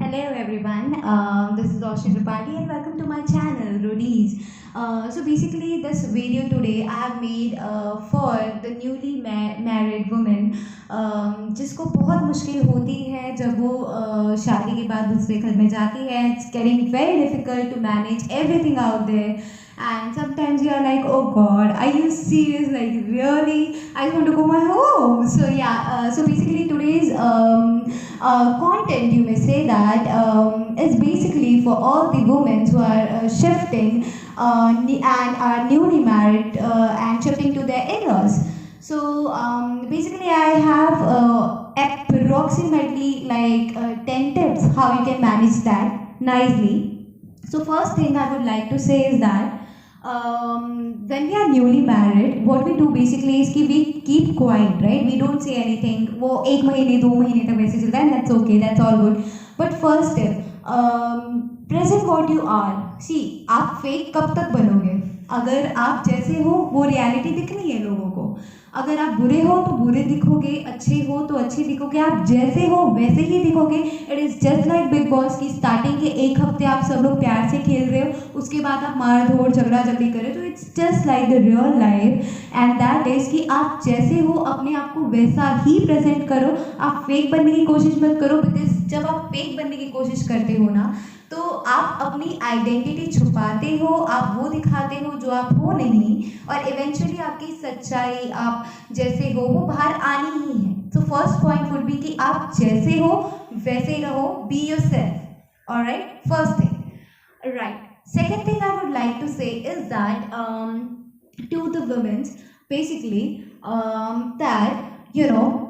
Hello everyone, this is Oshri Tripathi and welcome to my channel Roadies. So basically this video today I have made for the newly married woman जिसको बहुत मुश्किल होती है जब वो शादी के बाद दूसरे घर में जाती है. It's getting very difficult to manage everything out there. And sometimes you are like, oh God, are you serious? Like really? I just want to go my home. So yeah, so basically today's content, you may say that, is basically for all the women who are shifting and are newly married and shifting to their in-laws. So basically I have approximately like 10 tips how you can manage that nicely. So first thing I would like to say is that when we are newly married, what we do basically is कि we keep quiet, right? We don't say anything. वो एक महीने 2 महीने तक वैसे चलता है, that's okay, that's all good. But first step, present what you are. See, आप fake कब तक बनोगे? अगर आप जैसे हो वो रियलिटी दिखनी है लोगों को. अगर आप बुरे हो तो बुरे दिखोगे, अच्छे हो तो अच्छे दिखोगे, आप जैसे हो वैसे ही दिखोगे. It is just like Bigg Boss की स्टार्टिंग के एक हफ्ते आप सब लोग प्यार से खेल रहे हो, उसके बाद आप मार धोड़ झगड़ा झगड़ी कर रहे हो. तो it's just like the real life and that is कि आप जैसे हो अपने आप को वैसा ही प्रेजेंट करो. आप फेक बनने की कोशिश मत करो, बिकॉज जब आप फेक बनने की कोशिश करते हो ना तो आप अपनी आइडेंटिटी छुपाते हो, आप वो दिखाते हो जो आप हो नहीं, और इवेंचुअली आपकी सच्चाई आप जैसे हो वो बाहर आनी ही है. So first point would be कि आप जैसे हो वैसे ही रहो, be yourself. Alright, first thing. Right, second thing I would like to say is that to the women's basically that you know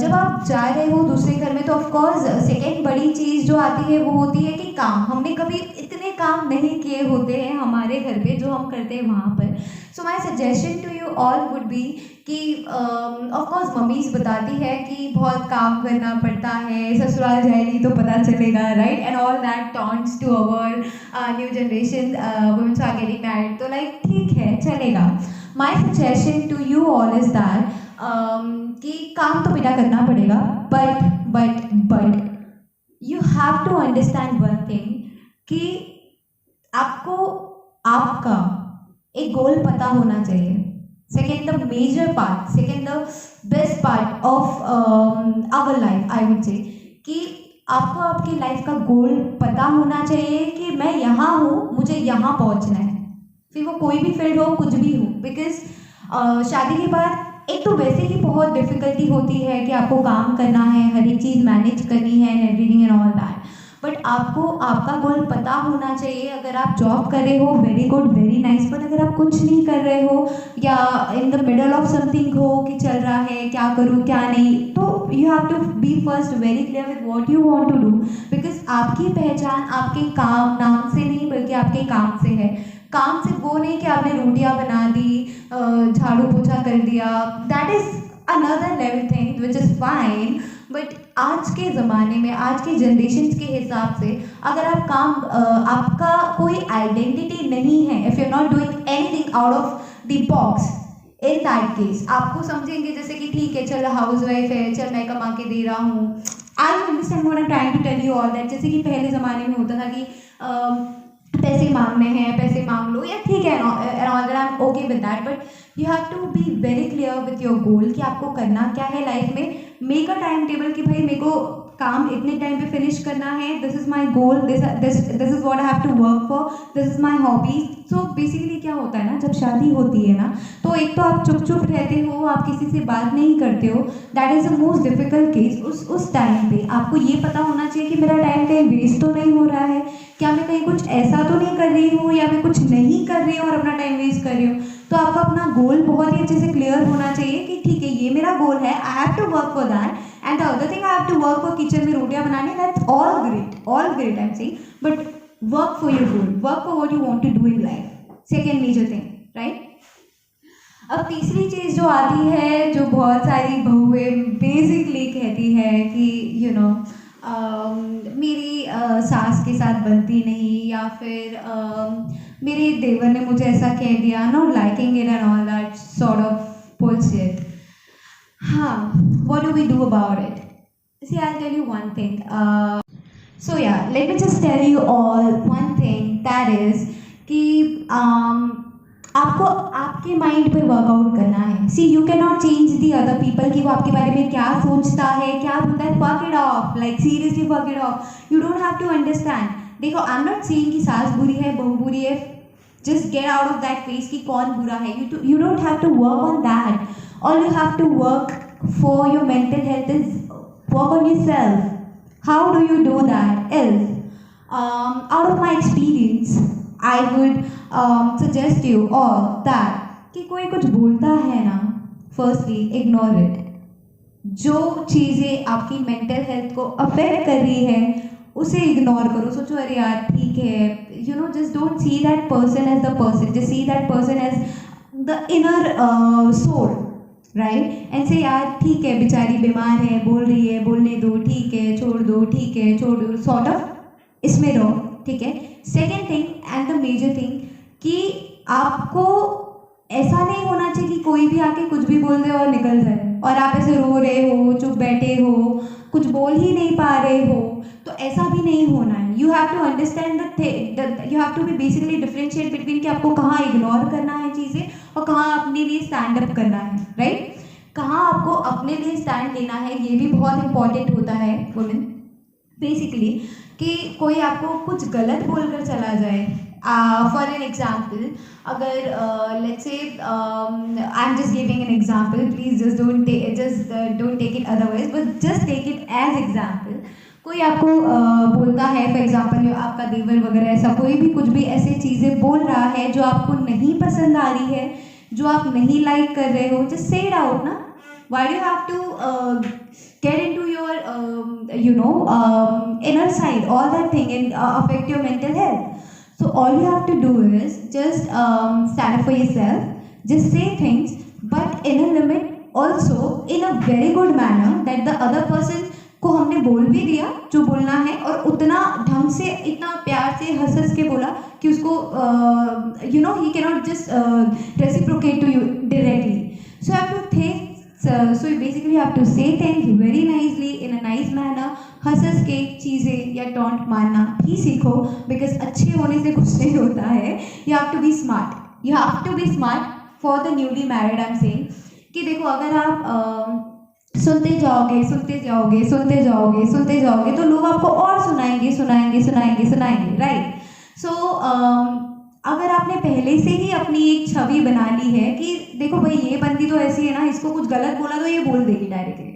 जब आप जा रहे हो दूसरे घर में तो ऑफ कोर्स सेकेंड बड़ी चीज़ जो आती है वो होती है कि काम. हमने कभी इतने काम नहीं किए होते हैं हमारे घर पे जो हम करते हैं वहाँ पर. So my suggestion to you all would be कि ऑफ कोर्स मम्मीज बताती है कि बहुत काम करना पड़ता है, ससुराल जाएगी तो पता चलेगा, right, and all that taunts to our new generation womens are getting married. तो लाइक ठीक है, चलेगा. My suggestion to you all is that कि काम तो बेटा करना पड़ेगा, but you have to understand one thing कि आपको आपका एक गोल पता होना चाहिए. Second the major part, second the best part of our life I would say कि आपको आपकी लाइफ का गोल पता होना चाहिए कि मैं यहाँ हूँ, मुझे यहाँ पहुँचना है. फिर वो कोई भी फील्ड हो, कुछ भी हो, बिकॉज शादी के बाद एक तो वैसे ही बहुत डिफिकल्टी होती है कि आपको काम करना है, हर एक चीज़ मैनेज करनी है and everything and all that. But आपको आपका गोल पता होना चाहिए. अगर आप जॉब कर रहे हो, very good, very nice. But अगर आप कुछ नहीं कर रहे हो या in the middle of something हो कि चल रहा है क्या करूँ क्या नहीं, तो you have to be first very clear with what you want to do. Because आपकी पहचान आपके काम नाम से नहीं बल्कि आपके काम से है. काम से वो नहीं कि आपने रोटियां बना दी, झाड़ू पोछा कर दिया, that is another level thing which is fine. But आज के ज़माने में, आज के जनरेशन के हिसाब से अगर आप काम आपका कोई आइडेंटिटी नहीं है, if you are not doing anything out of the box, in that case आपको समझेंगे जैसे कि ठीक है, चल हाउस वाइफ है, चल मैं कमा के दे रहा हूँ. I understand what I am trying to tell you all that. जैसे कि पहले ज़माने में होता था कि पैसे मांगने हैं, पैसे मांग लो, या ठीक है, अगर I am okay with that. But you have to be very clear with your goal कि आपको करना क्या है लाइफ में. मेक अ टाइम टेबल कि भाई मेरे को काम इतने टाइम पे फिनिश करना है, this is my goal, this is what I have to work for, this is my hobbies. So basically क्या होता है ना, जब शादी होती है ना तो एक तो आप चुप चुप रहते हो, आप किसी से बात नहीं करते हो. That is the most difficult case. उस टाइम पे आपको ये पता होना चाहिए कि मेरा टाइम कहीं वेस्ट तो नहीं हो रहा है, क्या मैं कहीं कुछ ऐसा तो नहीं कर रही हूँ या मैं कुछ नहीं कर रही हूँ और अपना टाइम वेस्ट कर रही हूँ. तो आपका अपना गोल बहुत ही अच्छे से क्लियर होना चाहिए कि ठीक है, ये मेरा गोल है, I have to work for that. And the other thing, I have to work for kitchen में रोटियां बनाने, that's all great I am saying. But work for your goal, work for what you want to do in life. Second major thing, right. अब तीसरी चीज़ जो आती है, जो बहुत सारी बहुएं बेसिकली कहती है कि यू नो मेरी सास के साथ बनती नहीं, या फिर मेरे देवर ने मुझे ऐसा कह दिया, not liking it and all that sort of bullshit. हाँ, what do we do about it? See, I tell you one thing. So yeah, let me just tell you all one thing, that is कि आपको आपके mind पे workout करना है. See you can not change the other people कि वो आपके बारे में क्या सोचता है, क्या बोलता है. Fuck it off, like seriously fuck it off. You don't have to understand. देखो, आई एम नॉट सेइंग कि सास बुरी है, बहू बुरी है. Just get out of that face कि कौन बुरा है. You don't have to work on that. All you have to work for your mental health is work on yourself. How do you do that? Out of my experience, I would suggest you all that कि कोई कुछ बोलता है ना, firstly ignore it. जो चीज़ें आपकी mental health को अफेक्ट कर रही है उसे इग्नोर करो. सोचो अरे यार ठीक है, you know, just don't see that person as the person, just see that person as the inner soul. Right, and से यार ठीक है, बेचारी बीमार है, बोल रही है, बोलने दो, ठीक है, छोड़ दो, ठीक है, छोड़ दो, सॉर्ट ऑफ इसमें रहो. ठीक है. Second thing and the major thing कि आपको ऐसा नहीं होना चाहिए कि कोई भी आके कुछ भी बोल दे और निकल जाए और आप ऐसे रो रहे हो, चुप बैठे हो, कुछ बोल ही नहीं पा रहे हो. तो ऐसा भी नहीं होना है. You have to understand you have to be basically differentiate between कि आपको कहाँ इग्नोर करना है चीज़ें और कहाँ अपने लिए स्टैंड अप करना है. राइट, कहाँ आपको अपने लिए स्टैंड लेना है, ये भी बहुत इंपॉर्टेंट होता है वुमेन. बेसिकली कि कोई आपको कुछ गलत बोलकर चला जाए. फॉर एन एग्जाम्पल, अगर let's say I am just giving an example, please just don't take it otherwise, but just take it as example. कोई आपको बोलता है, फॉर एग्जाम्पल आपका देवर वगैरह, ऐसा कोई भी कुछ भी ऐसे चीज़ें बोल रहा है जो आपको नहीं पसंद आ रही है, जो आप नहीं लाइक कर रहे हो, जस्ट से इट आउट ना. Why do you have to get into your inner side, all that thing, and affect your mental health? So all you have to do is just stand up for yourself, just say things, but in a limit, also in a very good manner that the other person को हमने बोल भी दिया जो बोलना है, और उतना ढंग से, इतना प्यार से हंस हंस के बोला कि उसको he cannot just reciprocate to you directly. So you have to think. So you basically have to say things very nicely in a nice manner. हंस के चीज़ें या टॉन्ट मारना भी सीखो, बिकॉज अच्छे होने से कुछ नहीं होता है. You have to be smart. You have to be smart for the newly married. I am saying कि देखो, अगर आप सुनते जाओगे, सुनते जाओगे, सुनते जाओगे, सुनते जाओगे, तो लोग आपको और सुनाएंगे, सुनाएंगे, सुनाएंगे, सुनाएंगे. राइट. सो अगर आपने पहले से ही अपनी एक छवि बना ली है कि देखो भाई ये बंदी तो ऐसी है ना, इसको कुछ गलत बोला तो ये बोल देगी directly.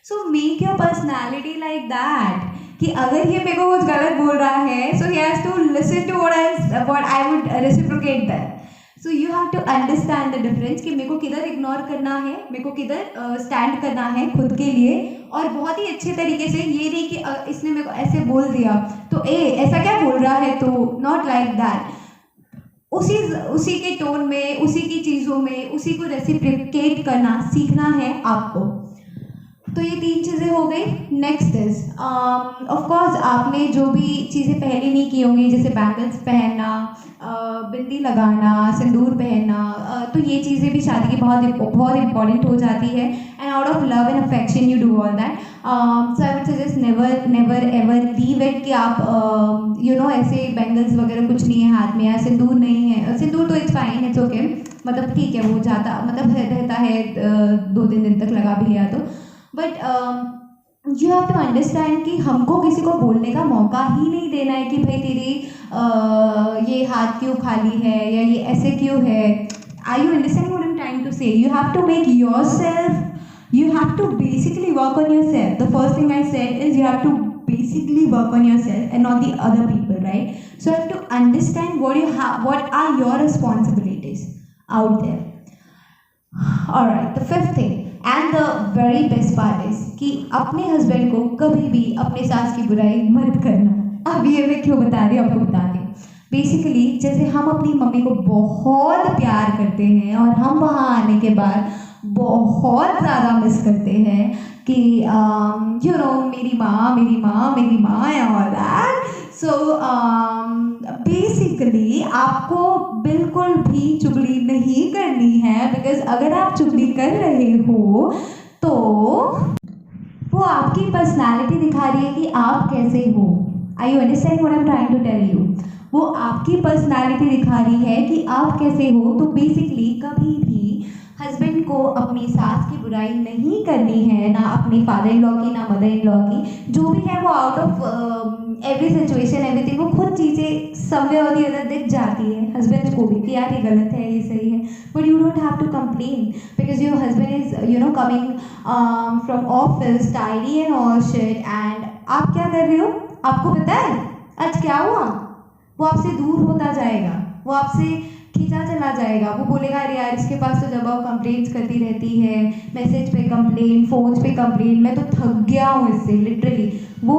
So make your personality like that कि अगर ये मेरे को कुछ गलत बोल रहा है, so he has to listen to what I would reciprocate that. So you have to understand the difference कि मेरे को किधर इग्नोर करना है, मेरे को किधर स्टैंड करना है खुद के लिए, और बहुत ही अच्छे तरीके से. ये नहीं कि इसने मेरे को ऐसे बोल दिया तो ऐसा क्या बोल रहा है, तो नॉट लाइक दैट. उसी के टोन में, उसी की चीज़ों में, उसी को रेसिप्रोकेट करना सीखना है आपको. तो ये 3 चीज़ें हो गई. नेक्स्ट इज ऑफ कोर्स आपने जो भी चीज़ें पहले नहीं की होंगी, जैसे बैंगल्स पहनना, बिंदी लगाना, सिंदूर पहनना, तो ये चीज़ें भी शादी की बहुत इंपॉर्टेंट हो जाती है. And out of love and affection you do all that. So I would suggest never ever leave it कि आप ऐसे बैंगल्स वगैरह कुछ नहीं है हाथ में, या सिंदूर नहीं है. सिंदूर तो इट्स फाइन, इट्स ओके, मतलब ठीक है, वो जाता मतलब रहता है 2-3 दिन तक लगा भी लिया तो. But you have to understand कि हमको किसी को बोलने का मौका ही नहीं देना है कि भाई तेरी ये हाथ क्यों खाली है या ये ऐसे क्यों है. Are you understanding what I am trying to say? You have to make yourself, you have to basically work on yourself. The first thing I said is you have to basically work on yourself and not the other people, right? So you have to understand what are your responsibilities out there. Alright, the 5th thing and the very best part is कि अपने husband को कभी भी अपने सास की बुराई मत करना. अब ये मैं क्यों बता रही हूँ आपको बता दी. बेसिकली जैसे हम अपनी मम्मी को बहुत प्यार करते हैं और हम वहाँ आने के बाद बहुत ज़्यादा मिस करते हैं कि मेरी माँ and all that. So basically आपको बिल्कुल भी चुगली नहीं करनी है, बिकॉज अगर आप चुगली कर रहे हो तो वो आपकी पर्सनालिटी दिखा रही है कि आप कैसे हो. I you understand what I am trying to tell you? वो आपकी पर्सनालिटी दिखा रही है कि आप कैसे हो। तो बेसिकली कभी भी हस्बैंड को अपनी सास की बुराई नहीं करनी है, ना अपने फादर इन लॉ की, ना मदर इन लॉ की। जो भी है वो out of every situation everything, वो खुद चीज़ें समवे और दी अदर दिख जाती है हस्बैंड को भी कि यार ये गलत है, ये सही है। But you don't have to complain because your husband is you know coming from office tidy and all shit, एंड आप क्या कर रहे हो? आपको पता है आज क्या हुआ? वो आपसे दूर होता जाएगा, वो आपसे खींचा चला जाएगा। वो बोलेगा अरे यार इसके पास तो जब आप कंप्लेंट्स करती रहती है, मैसेज पे कंप्लेन, फोन पे कंप्लेन, मैं तो थक गया हूँ इससे लिटरली। वो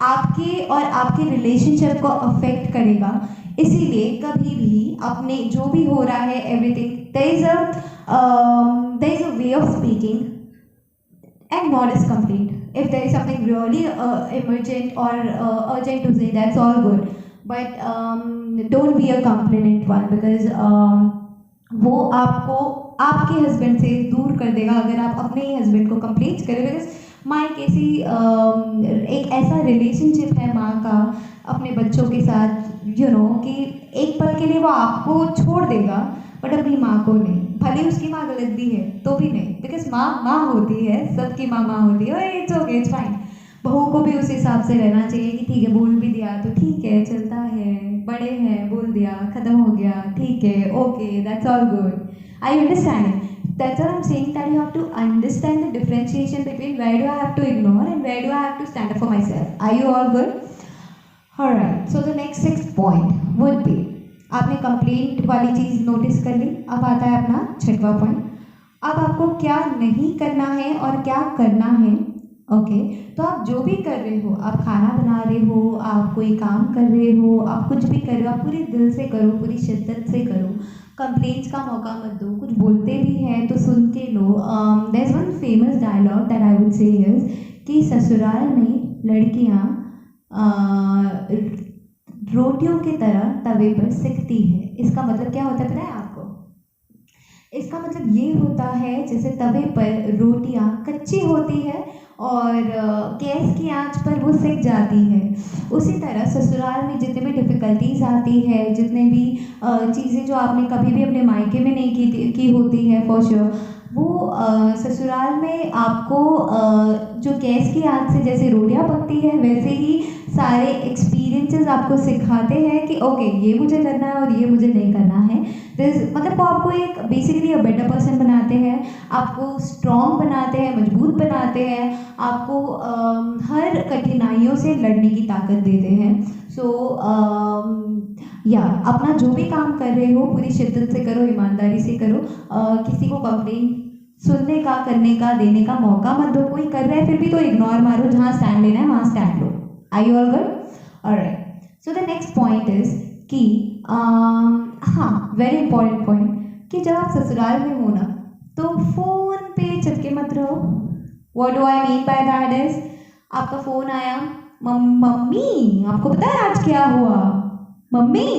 आपके और आपके रिलेशनशिप को अफेक्ट करेगा। इसीलिए कभी भी अपने जो भी हो रहा है everything, there is a way of speaking and not as complaint. If there is something really emergent or urgent to say, that's all good. But don't be a complainant one because वो आपको आपके husband से दूर कर देगा अगर आप अपने ही हस्बैंड को कंप्लेंट करें। बिकॉज माँ कैसी एक ऐसा रिलेशनशिप है माँ का अपने बच्चों के साथ, यू नो, कि एक पल के लिए वो आपको छोड़ देगा बट अपनी माँ को नहीं। भले उसकी माँ गलत भी है तो भी नहीं, बिकॉज माँ माँ होती है, सबकी माँ माँ होती है, और इट्स ओके, इट्स फाइन। बहू को भी उस हिसाब से रहना चाहिए कि ठीक है बोल भी दिया तो ठीक है, चलता है, बड़े हैं, बोल दिया, खत्म हो गया, ठीक है, okay, that's all good. I understand, that's what I'm saying, that you have to understand the differentiation between where do I have to ignore and where do I have to stand up for myself. Are you all good? Alright, so the next 6th point would be, आपने complaint वाली चीज़ notice कर ली। अब आता है अपना 6वां point. अब आपको क्या नहीं करना है और क्या करना है। ओके, तो आप जो भी कर रहे हो, आप खाना बना रहे हो, आप कोई काम कर रहे हो, आप कुछ भी कर रहे हो, आप पूरे दिल से करो, पूरी शिद्दत से करो। कंप्लेंट्स का मौका मत दो। कुछ बोलते भी हैं तो सुन के लो। There is one famous dialogue that I would say is कि ससुराल में लड़कियां रोटियों की तरह तवे पर सिकती है। इसका मतलब क्या होता है पता है आपको? इसका मतलब ये होता है जैसे तवे पर रोटियां कच्ची होती है और गैस की आंच पर वो सिक जाती है, उसी तरह ससुराल में जितने भी डिफ़िकल्टीज आती है, जितने भी चीज़ें जो आपने कभी भी अपने मायके में नहीं की होती है फॉर श्योर, वो ससुराल में आपको जो गैस की आंच से जैसे रोटियां पकती है वैसे ही सारे एक्सपीरियंसेस आपको सिखाते हैं कि ओके ये मुझे करना है और ये मुझे नहीं करना है। मतलब वो आपको एक बेसिकली अ बेटर पर्सन बनाते हैं, आपको स्ट्रॉन्ग बनाते हैं, मजबूत बनाते हैं, आपको हर कठिनाइयों से लड़ने की ताकत देते हैं। सो या अपना जो भी काम कर रहे हो पूरी शिद्दत से करो, ईमानदारी से करो। किसी को कंप्लेन सुनने का, करने का, देने का मौका मत दो। कोई कर रहा है फिर भी तो इग्नोर मारो, जहाँ स्टैंड लेना है वहाँ stand low. Are you all good? Alright. So the next point is कि हाँ, very important point कि जब आप ससुराल में हो ना तो फ़ोन पे चिपके मत रहो। What do I mean by that is आपका फ़ोन आया, मम्मी आपको पता है आज क्या हुआ? मम्मी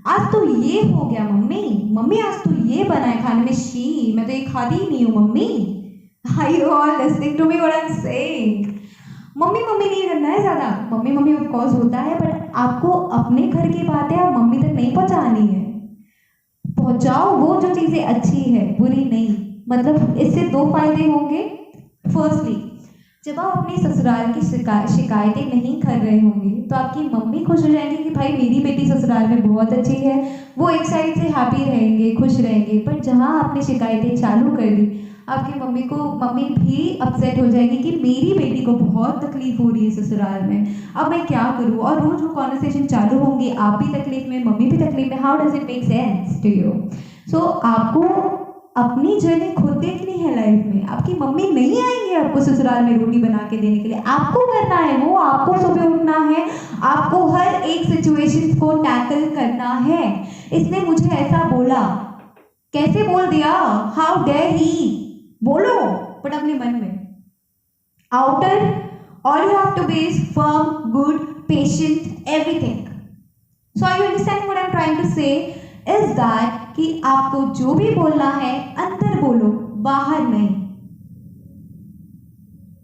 आज तो ये हो गया, मम्मी आज तो ये बना है खाने में, शी मैं तो ये खाती ही नहीं हूँ mummy. Are you all listening to me what I'm saying? Mummy नहीं करना है ज़्यादा। मम्मी ऑफ कोर्स होता है, बट आपको अपने घर की बातें आप मम्मी तक नहीं पहुंचानी है। पहुंचाओ वो जो चीज़ें अच्छी है, बुरी नहीं। मतलब इससे 2 फायदे होंगे। फर्स्टली, जब आप अपनी ससुराल की शिकायतें नहीं कर रहे होंगे तो आपकी मम्मी खुश हो जाएंगी कि भाई मेरी बेटी ससुराल में बहुत अच्छी है। वो एक साइड से हैप्पी रहेंगे, खुश रहेंगे। पर जहाँ आपने शिकायतें चालू कर दी, आपकी मम्मी भी अपसेट हो जाएगी कि मेरी बेटी को बहुत तकलीफ हो रही है ससुराल में, अब मैं क्या करूँ। और रोज वो कॉन्वर्सेशन चालू होंगे, आप भी तकलीफ में, मम्मी भी तकलीफ में। How does it make sense to you? So आपको अपनी जर्नी खुद देखनी है लाइफ में। आपकी मम्मी नहीं आएंगी आपको ससुराल में रोटी बना के देने के लिए, आपको करना है वो। आपको सुबह उठना है, आपको हर एक सिचुएशन को टैकल करना है। इसने मुझे ऐसा बोला, कैसे बोल दिया, हाउ डेयर ही, बोलो बट अपने मन में। Outer all you have to be is firm, good, patient, everything. So are you understanding what I'm trying to say is that कि आपको जो भी बोलना है अंदर बोलो, बाहर नहीं।